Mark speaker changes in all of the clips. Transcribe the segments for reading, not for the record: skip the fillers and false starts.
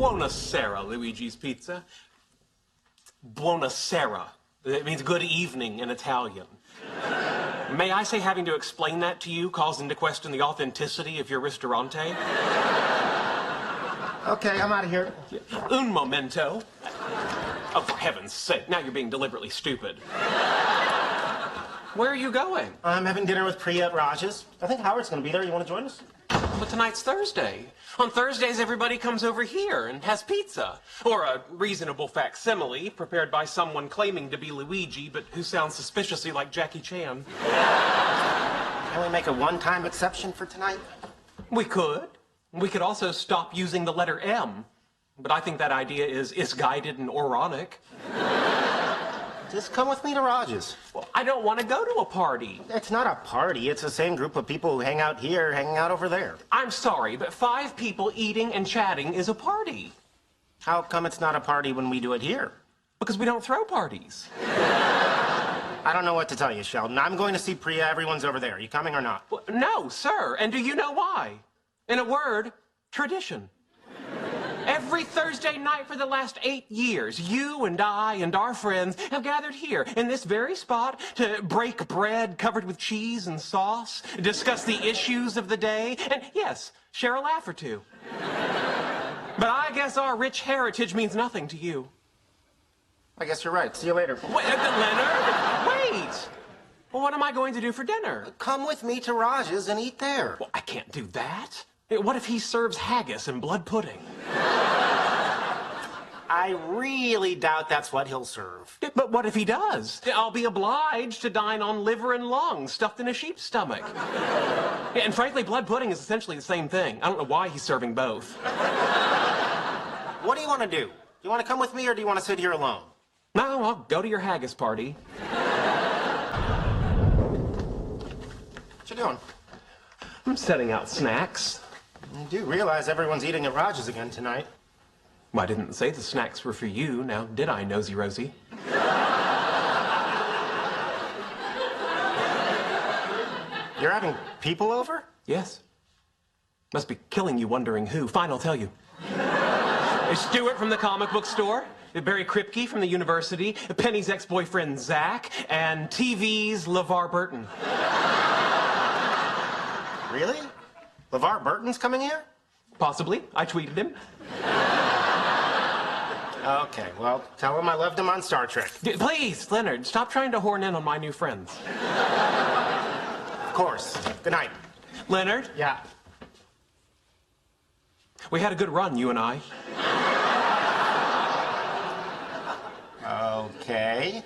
Speaker 1: Buonasera, Luigi's Pizza. Buonasera. It means good evening in Italian. May I say having to explain that to you calls into question the authenticity of your ristorante?
Speaker 2: Okay, I'm out of here.
Speaker 1: Un momento. Oh, for heaven's sake, now you're being deliberately stupid. Where are you going?
Speaker 2: I'm having dinner with Priya at Raj's. I think Howard's going to be there. You want to join us?
Speaker 1: But tonight's Thursday. On Thursdays, everybody comes over here and has pizza. Or a reasonable facsimile prepared by someone claiming to be Luigi, but who sounds suspiciously like Jackie Chan.
Speaker 2: Can we make a one-time exception for tonight?
Speaker 1: We could. We could also stop using the letter M. But I think that idea is guided and ironic.
Speaker 2: Just come with me to Raj's.
Speaker 1: Well, I don't want to go to a party.
Speaker 2: It's not a party. It's the same group of people who hang out here, hanging out over there.
Speaker 1: I'm sorry, but 5 people eating and chatting is a party.
Speaker 2: How come it's not a party when we do it here?
Speaker 1: Because we don't throw parties.
Speaker 2: I don't know what to tell you, Sheldon. I'm going to see Priya. Everyone's over there. Are you coming or not?
Speaker 1: Well, no, sir. And do you know why? In a word, tradition. Every Thursday night for the last 8 years, you and I and our friends have gathered here in this very spot to break bread covered with cheese and sauce, discuss the issues of the day, and yes, share a laugh or two. But I guess our rich heritage means nothing to you.
Speaker 2: I guess you're right. See you later.
Speaker 1: Wait, Leonard, wait. Well, what am I going to do for dinner?
Speaker 2: Come with me to Raj's and eat there.
Speaker 1: Well, I can't do that. What if he serves haggis and blood pudding?
Speaker 2: I really doubt that's what he'll serve.
Speaker 1: But what if he does? I'll be obliged to dine on liver and lungs stuffed in a sheep's stomach. And frankly, blood pudding is essentially the same thing. I don't know why he's serving both.
Speaker 2: What do you want to do? You want to come with me or do you want to sit here alone?
Speaker 1: No, I'll go to your haggis party.
Speaker 2: What you doing?
Speaker 1: I'm setting out snacks.
Speaker 2: You do realize everyone's eating at Raj's again tonight.
Speaker 1: Well, I didn't say the snacks were for you, now did I, Nosy Rosie?
Speaker 2: You're having people over?
Speaker 1: Yes. Must be killing you wondering who. Fine, I'll tell you. It's Stuart from the comic book store, Barry Kripke from the university, Penny's ex-boyfriend Zach, and TV's LeVar Burton.
Speaker 2: Really? LeVar Burton's coming here?
Speaker 1: Possibly. I tweeted him.
Speaker 2: Okay, well, tell him I loved him on Star Trek.
Speaker 1: Please, Leonard, stop trying to horn in on my new friends.
Speaker 2: Of course. Good night.
Speaker 1: Leonard?
Speaker 2: Yeah.
Speaker 1: We had a good run, you and I.
Speaker 2: Okay.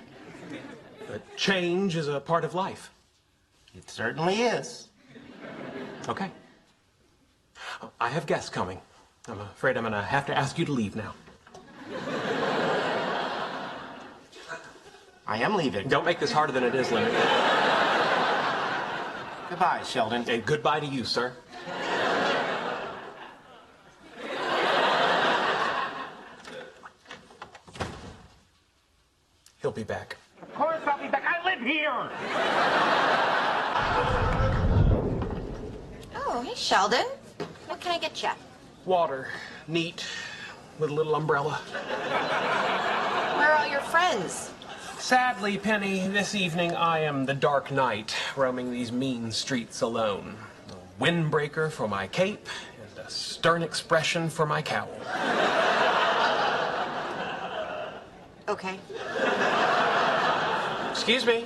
Speaker 1: But change is a part of life.
Speaker 2: It certainly is.
Speaker 1: Okay. I have guests coming. I'm afraid I'm going to have to ask you to leave now.
Speaker 2: I am leaving.
Speaker 1: Don't make this harder than it is, Leonard.
Speaker 2: Goodbye, Sheldon.
Speaker 1: And goodbye to you, sir. He'll be back.
Speaker 2: Of course I'll be back. I live here!
Speaker 3: Oh, hey, Sheldon. What can I get you?
Speaker 1: Water. Neat. With a little umbrella.
Speaker 3: Where are all your friends?
Speaker 1: Sadly, Penny, this evening I am the Dark Knight, roaming these mean streets alone. A windbreaker for my cape, and a stern expression for my cowl.
Speaker 3: Okay.
Speaker 1: Excuse me.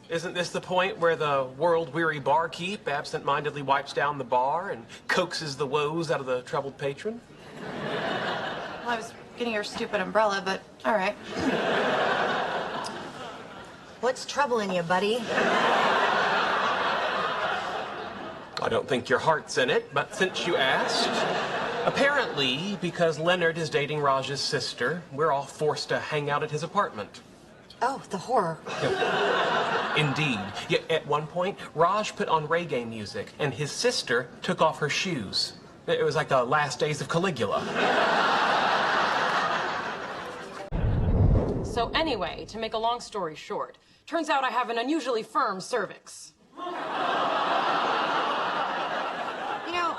Speaker 1: Isn't this the point where the world-weary barkeep absent-mindedly wipes down the bar and coaxes the woes out of the troubled patron?
Speaker 3: Well, I was getting your stupid umbrella, but all right. What's troubling you, buddy?
Speaker 1: I don't think your heart's in it, but since you asked, apparently, because Leonard is dating Raj's sister, we're all forced to hang out at his apartment.
Speaker 3: Oh, the horror.
Speaker 1: Indeed. Yet at one point, Raj put on reggae music, and his sister took off her shoes. It was like the last days of Caligula.
Speaker 4: So anyway, to make a long story short, turns out I have an unusually firm cervix.
Speaker 3: You know,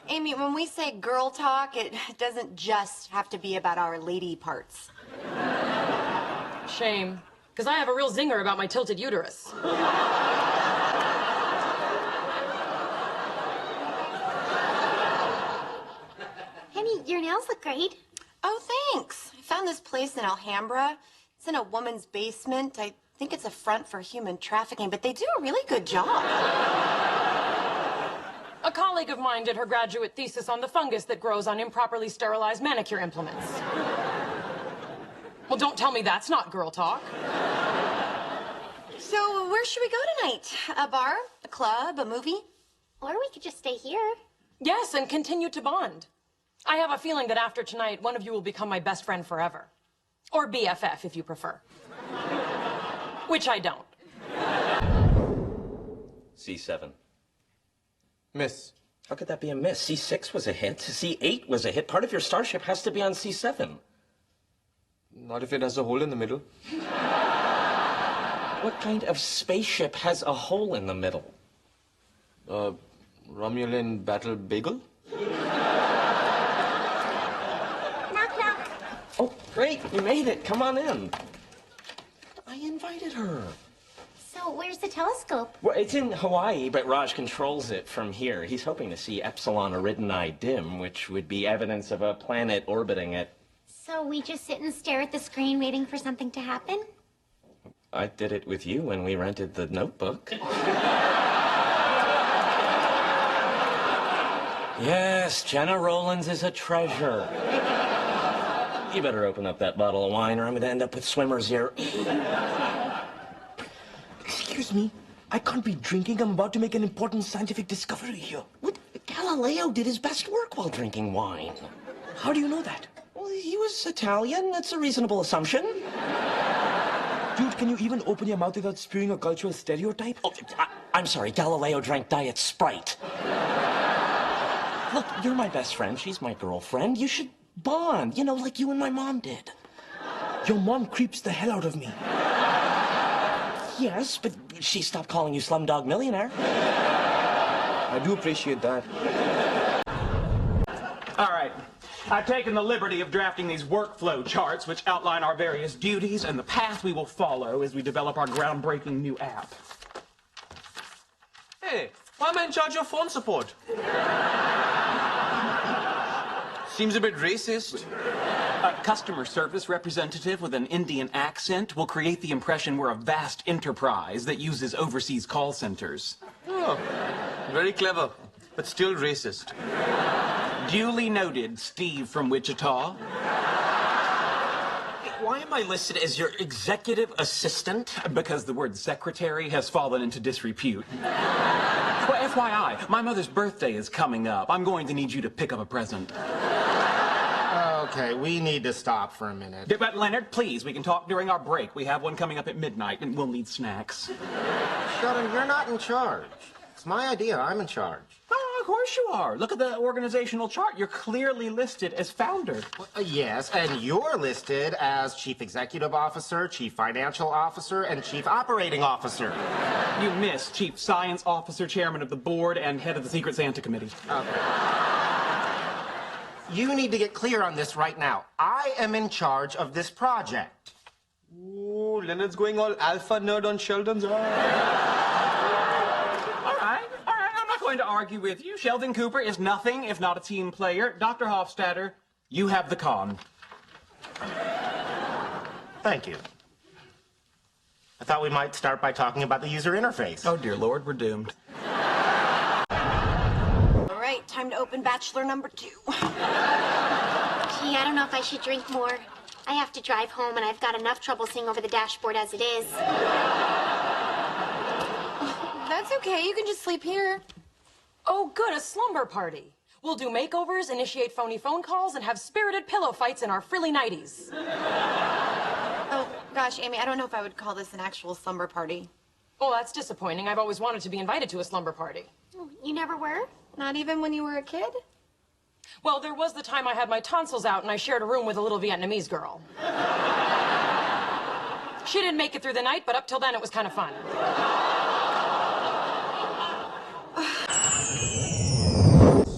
Speaker 3: Amy, when we say girl talk, it doesn't just have to be about our lady parts.
Speaker 4: Shame, because I have a real zinger about my tilted uterus.
Speaker 5: Honey, your nails look great.
Speaker 3: Oh, thanks. I found this place in Alhambra. It's in a woman's basement. I think it's a front for human trafficking, but they do a really good job.
Speaker 4: A colleague of mine did her graduate thesis on the fungus that grows on improperly sterilized manicure implements. Well, don't tell me that's not girl talk.
Speaker 3: So, where should we go tonight? A bar? A club? A movie?
Speaker 5: Or we could just stay here.
Speaker 4: Yes, and continue to bond. I have a feeling that after tonight, one of you will become my best friend forever. Or BFF, if you prefer. Which I don't.
Speaker 6: C7.
Speaker 1: Miss.
Speaker 6: How could that be a miss? C6 was a hit. C8 was a hit. Part of your starship has to be on C7.
Speaker 1: Not if it has a hole in the middle.
Speaker 6: What kind of spaceship has a hole in the middle?
Speaker 1: Romulan battle bagel?
Speaker 5: Knock, knock.
Speaker 6: Oh, great. You made it. Come on in. I invited her.
Speaker 5: So where's the telescope?
Speaker 6: Well, it's in Hawaii, but Raj controls it from here. He's hoping to see Epsilon Eridani dim, which would be evidence of a planet orbiting it.
Speaker 5: So we just sit and stare at the screen waiting for something to happen?
Speaker 6: I did it with you when we rented the Notebook. Yes, Jenna Rollins is a treasure. You better open up that bottle of wine or I'm gonna end up with swimmer's ear.
Speaker 7: Excuse me, I can't be drinking. I'm about to make an important scientific discovery here.
Speaker 6: What? Galileo did his best work while drinking wine.
Speaker 7: How do you know that?
Speaker 6: Well, he was Italian. That's a reasonable assumption.
Speaker 7: Dude, can you even open your mouth without spewing a cultural stereotype?
Speaker 6: Oh, I'm sorry, Galileo drank Diet Sprite. Look, you're my best friend. She's my girlfriend. You should bond, you know, like you and my mom did.
Speaker 7: Your mom creeps the hell out of me.
Speaker 6: Yes, but she stopped calling you Slumdog Millionaire.
Speaker 1: I do appreciate that.
Speaker 8: All right. I've taken the liberty of drafting these workflow charts which outline our various duties and the path we will follow as we develop our groundbreaking new app.
Speaker 1: Hey, why am I in charge of phone support? Seems a bit racist.
Speaker 8: A customer service representative with an Indian accent will create the impression we're a vast enterprise that uses overseas call centers.
Speaker 1: Oh, very clever, but still racist.
Speaker 8: Duly noted, Steve from Wichita.
Speaker 6: Why am I listed as your executive assistant?
Speaker 8: Because the word secretary has fallen into disrepute. Well, FYI, my mother's birthday is coming up. I'm going to need you to pick up a present.
Speaker 2: Okay, we need to stop for a minute.
Speaker 8: But Leonard, please, we can talk during our break. We have one coming up at midnight, and we'll need snacks.
Speaker 2: Sheldon, you're not in charge. It's my idea. I'm in charge.
Speaker 8: Oh, of course you are. Look at the organizational chart. You're clearly listed as founder.
Speaker 2: Yes, and you're listed as Chief Executive Officer, Chief Financial Officer, and Chief Operating Officer.
Speaker 8: You missed Chief Science Officer, Chairman of the Board, and Head of the Secret Santa Committee.
Speaker 2: Okay. You need to get clear on this right now. I am in charge of this project.
Speaker 1: Ooh, Leonard's going all alpha nerd on Sheldon's.
Speaker 8: All right. I'm not going to argue with you. Sheldon Cooper is nothing if not a team player. Dr. Hofstadter, you have the con.
Speaker 2: Thank you. I thought we might start by talking about the user interface.
Speaker 8: Oh, dear Lord, we're doomed.
Speaker 3: All right, time to open Bachelor number 2.
Speaker 5: Gee, I don't know if I should drink more. I have to drive home, and I've got enough trouble seeing over the dashboard as it is.
Speaker 3: That's okay. You can just sleep here.
Speaker 4: Oh, good, a slumber party. We'll do makeovers, initiate phony phone calls, and have spirited pillow fights in our frilly nighties.
Speaker 3: Oh, gosh, Amy, I don't know if I would call this an actual slumber party.
Speaker 4: Oh, that's disappointing. I've always wanted to be invited to a slumber party.
Speaker 5: You never were?
Speaker 3: Not even when you were a kid?
Speaker 4: Well, there was the time I had my tonsils out and I shared a room with a little Vietnamese girl. She didn't make it through the night, but up till then it was kind of fun.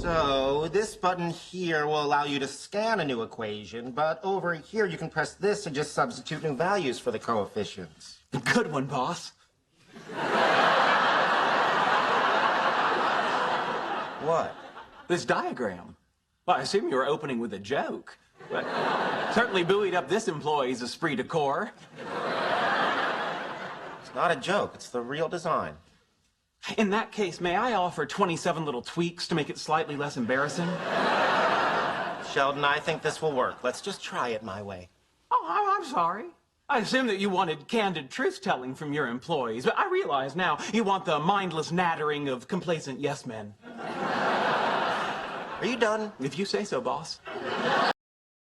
Speaker 2: So, this button here will allow you to scan a new equation, but over here you can press this to just substitute new values for the coefficients.
Speaker 8: Good one, boss.
Speaker 2: What?
Speaker 8: This diagram. Well, I assume you were opening with a joke. But certainly buoyed up this employee's esprit de corps.
Speaker 2: It's not a joke, it's the real design.
Speaker 8: In that case, may I offer 27 little tweaks to make it slightly less embarrassing?
Speaker 2: Sheldon, I think this will work. Let's just try it my way.
Speaker 8: Oh, I'm sorry. I assumed that you wanted candid truth-telling from your employees, but I realize now you want the mindless nattering of complacent yes-men.
Speaker 2: Are you done?
Speaker 8: If you say so, boss.